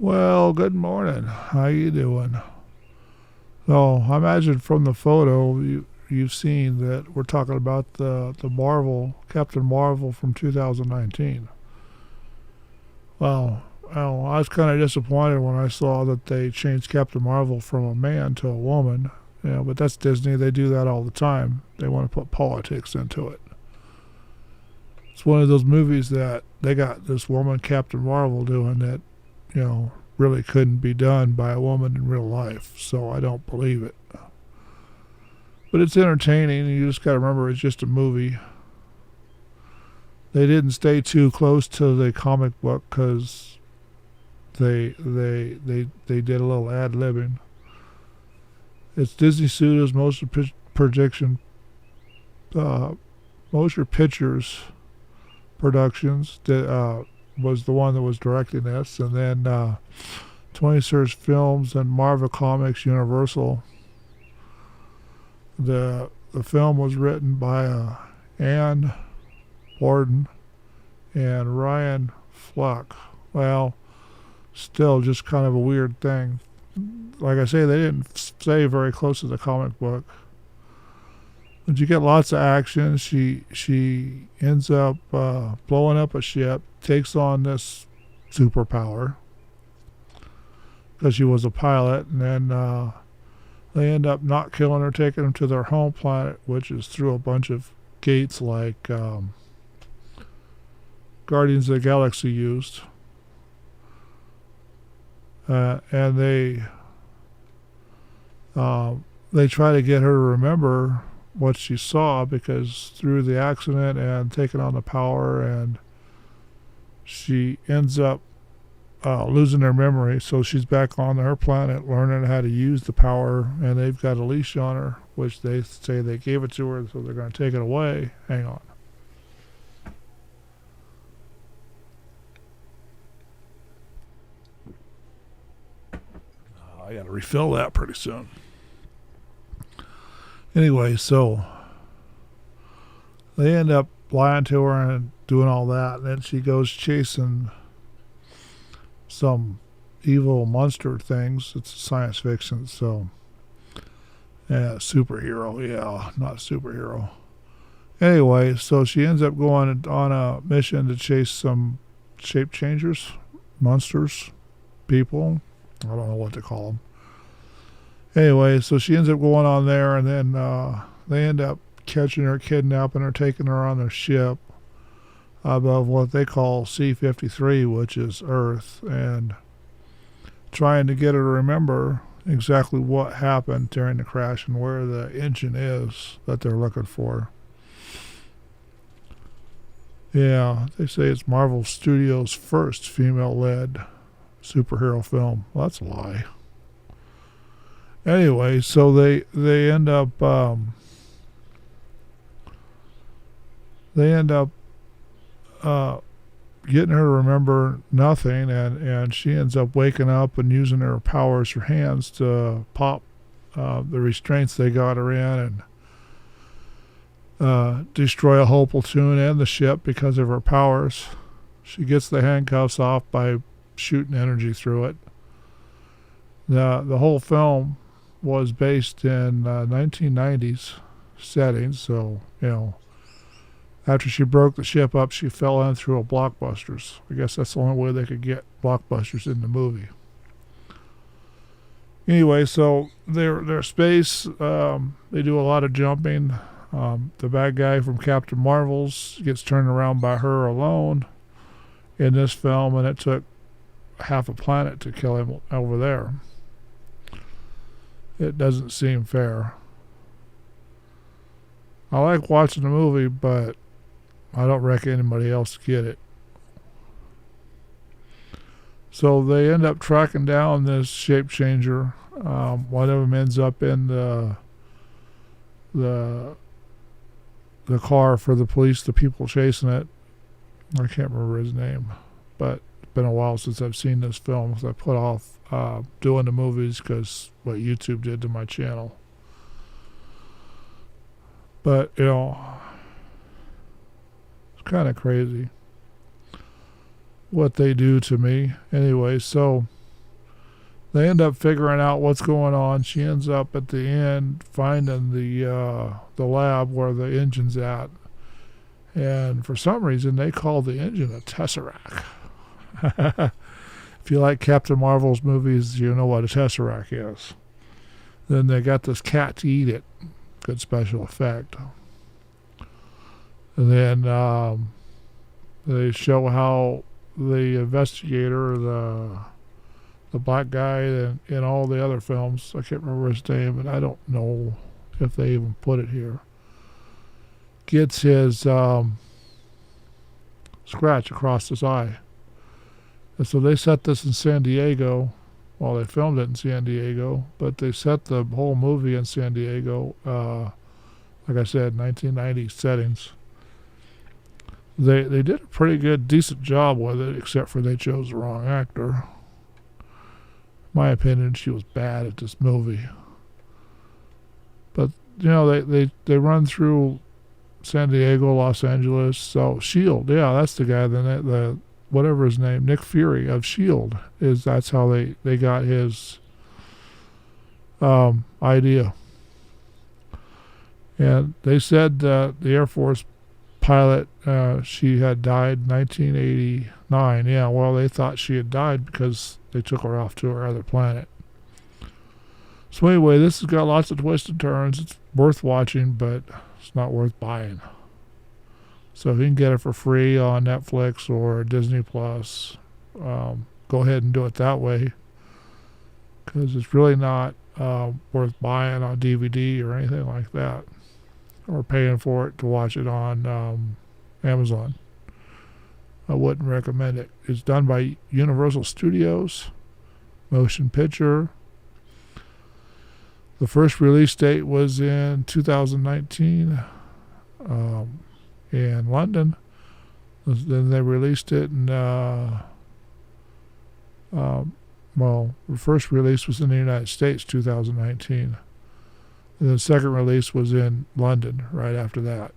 Well, good morning. How you doing? So, I imagine from the photo you've seen that we're talking about the Marvel Captain Marvel from 2019. Well, I was kind of disappointed when I saw that they changed Captain Marvel from a man to a woman. But that's Disney. They do that all the time. They want to put politics into it. It's one of those movies that they got this woman Captain Marvel doing that, really couldn't be done by a woman in real life. So I don't believe it. But it's entertaining. You just got to remember it's just a movie. They didn't stay too close to the comic book because they did a little ad libbing. It's Disney Studios Motion Pictures Productions that was the one that was directing this, and then 20th Century Films and Marvel Comics Universal. The film was written by Ann Borden and Ryan Fleck. Well, still just kind of a weird thing. Like I say, they didn't stay very close to the comic book. But you get lots of action. She ends up blowing up a ship, takes on this superpower because she was a pilot, and then they end up not killing her, taking them to their home planet, which is through a bunch of gates like Guardians of the Galaxy used. And they try to get her to remember what she saw, because through the accident and taking on the power, and she ends up losing her memory. So she's back on her planet learning how to use the power, and they've got a leash on her, which they say they gave it to her, so they're going to take it away. Hang on. I got to refill that pretty soon. Anyway, so they end up lying to her and doing all that, and then she goes chasing some evil monster things. It's science fiction, so superhero, not superhero. Anyway, so she ends up going on a mission to chase some shape changers, monsters, people. I don't know what to call them. Anyway, so she ends up going on there, and then they end up catching her, kidnapping her, taking her on their ship above what they call C-53, which is Earth, and trying to get her to remember exactly what happened during the crash and where the engine is that they're looking for. Yeah, they say it's Marvel Studios' first female-led superhero film. Well, that's a lie. Anyway, so they end up getting her to remember nothing, and she ends up waking up and using her powers, her hands, to pop the restraints they got her in, and destroy a whole platoon and the ship because of her powers. She gets the handcuffs off by shooting energy through it. The whole film was based in 1990s settings, so after she broke the ship up, she fell in through a Blockbusters. I guess that's the only way they could get Blockbusters in the movie. Anyway, so they're space. They do a lot of jumping. The bad guy from Captain Marvel's gets turned around by her alone in this film, and it took half a planet to kill him over there. It doesn't seem fair. I like watching the movie, but I don't reckon anybody else get it. So they end up tracking down this shape changer. One of them ends up in the car for the police, the people chasing it. I can't remember his name, but it's been a while since I've seen this film, because I put off doing the movies because what YouTube did to my channel. But it's kind of crazy what they do to me. Anyway, so They end up figuring out what's going on. She ends up at the end finding the lab where the engine's at. And for some reason, they call the engine a Tesseract. If you like Captain Marvel's movies, you know what a Tesseract is. Then they got this cat to eat it. Good special effect. And then they show how the investigator, the black guy in all the other films, I can't remember his name, and I don't know if they even put it here, gets his scratch across his eye. And so they set this in San Diego. Well, they filmed it in San Diego, but they set the whole movie in San Diego, like I said, 1990 settings. They did a pretty good, decent job with it, except for they chose the wrong actor. In my opinion, she was bad at this movie. But, you know, they run through San Diego, Los Angeles. So S.H.I.E.L.D, yeah, that's the guy, the whatever his name, Nick Fury of S.H.I.E.L.D, that's how they got his idea. And they said that the Air Force pilot, she had died in 1989. Yeah, well, they thought she had died because they took her off to her other planet. So anyway, this has got lots of twists and turns. It's worth watching, but it's not worth buying. So if you can get it for free on Netflix or Disney Plus, go ahead and do it that way, because it's really not worth buying on DVD or anything like that, or paying for it to watch it on Amazon. I wouldn't recommend it. It's done by Universal Studios, motion picture. The first release date was in 2019 in London. Then they released it in, well, the first release was in the United States, 2019. And the second release was in London right after that.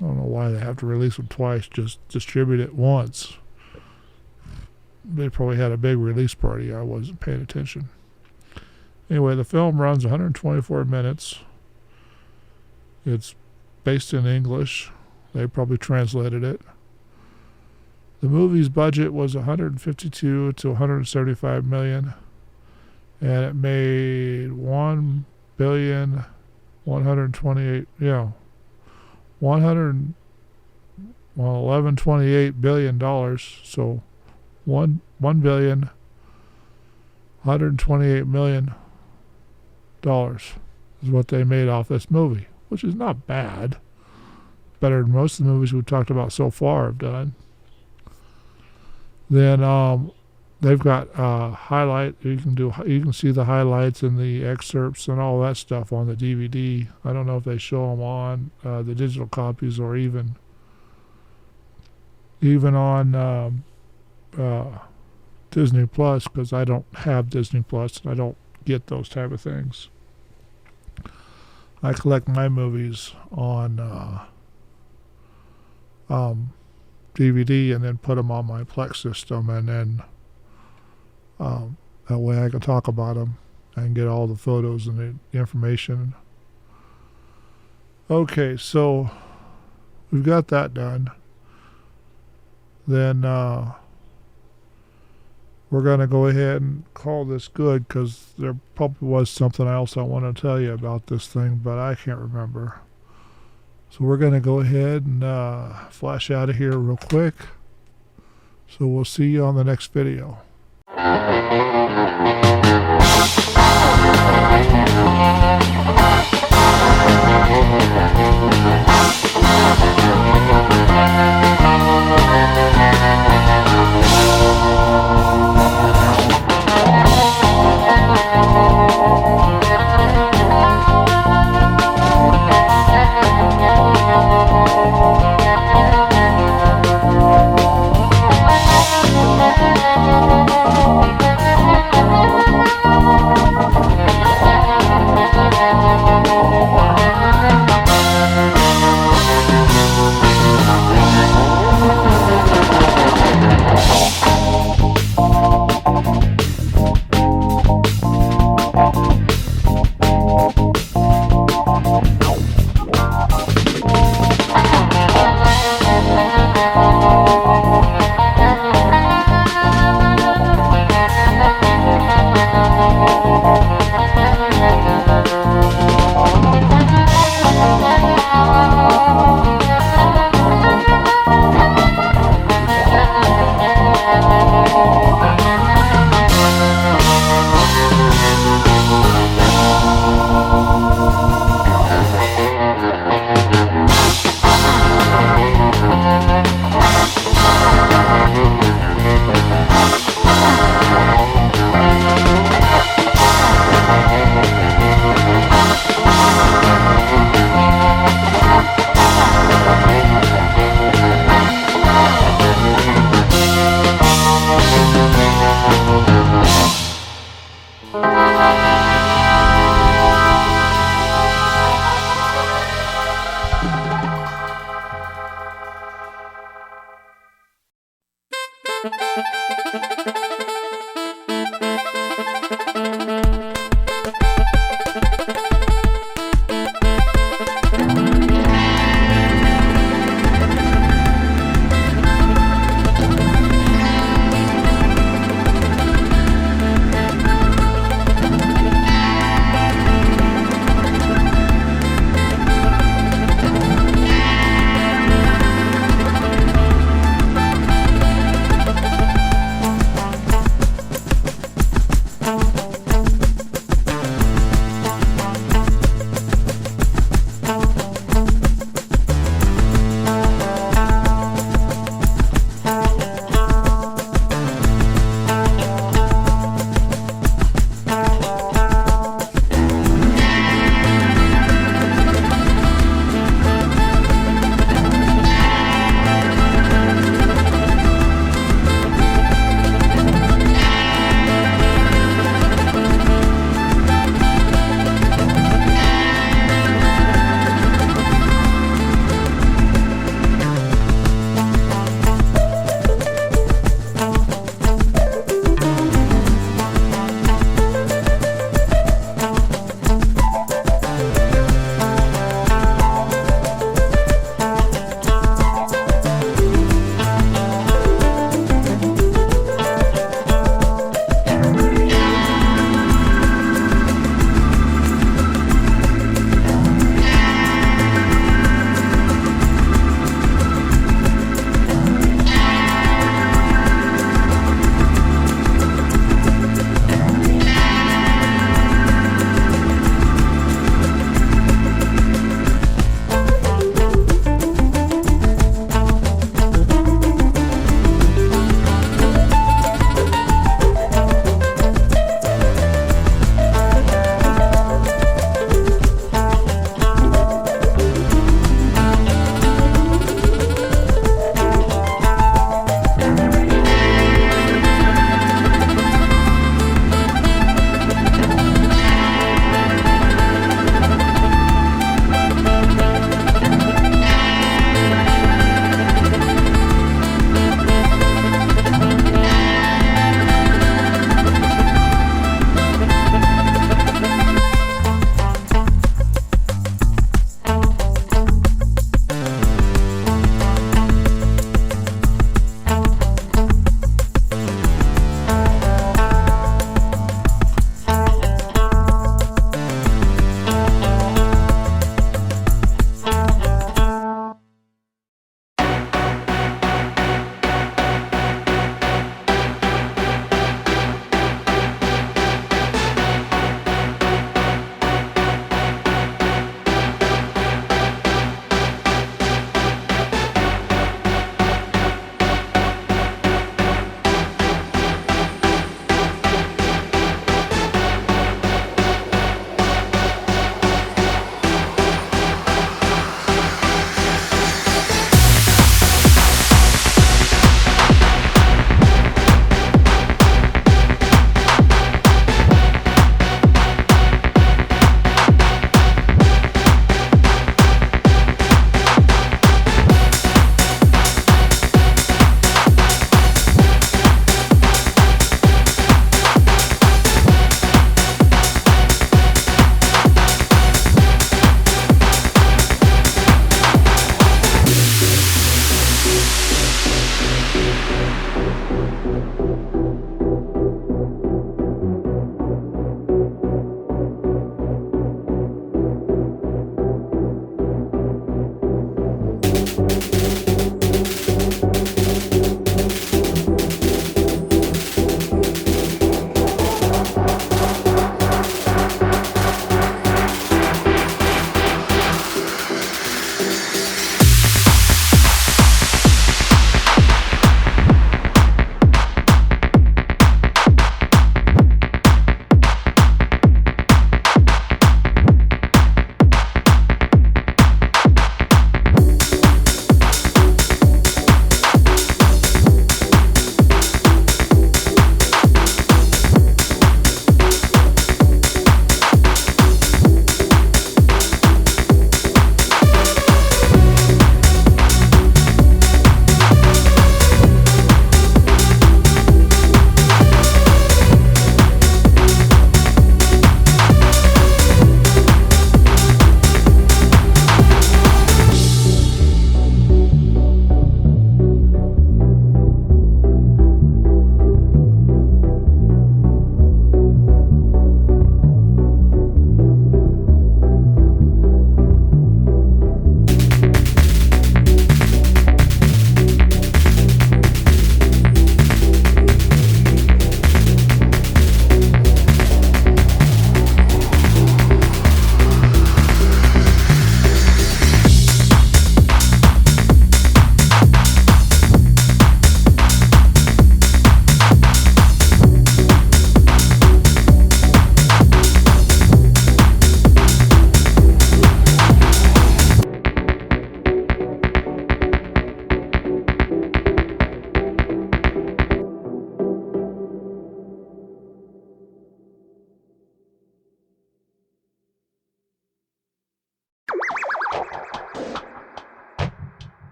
I don't know why they have to release them twice, just distribute it once. They probably had a big release party. I wasn't paying attention. Anyway, the film runs 124 minutes. It's based in English. They probably translated it. The movie's budget was 152 to 175 million, and it made 11.28 billion dollars. So $1,128 million is what they made off this movie, which is not bad. Better than most of the movies we've talked about so far have done. Then they've got highlight. You can see the highlights and the excerpts and all that stuff on the DVD. I don't know if they show them on the digital copies or even on Disney Plus, because I don't have Disney Plus and I don't get those type of things. I collect my movies on DVD and then put them on my Plex system, and then that way I can talk about them and get all the photos and the information. Okay, so we've got that done. Then we're going to go ahead and call this good, because there probably was something else I want to tell you about this thing, but I can't remember. So we're going to go ahead and flash out of here real quick. So we'll see you on the next video.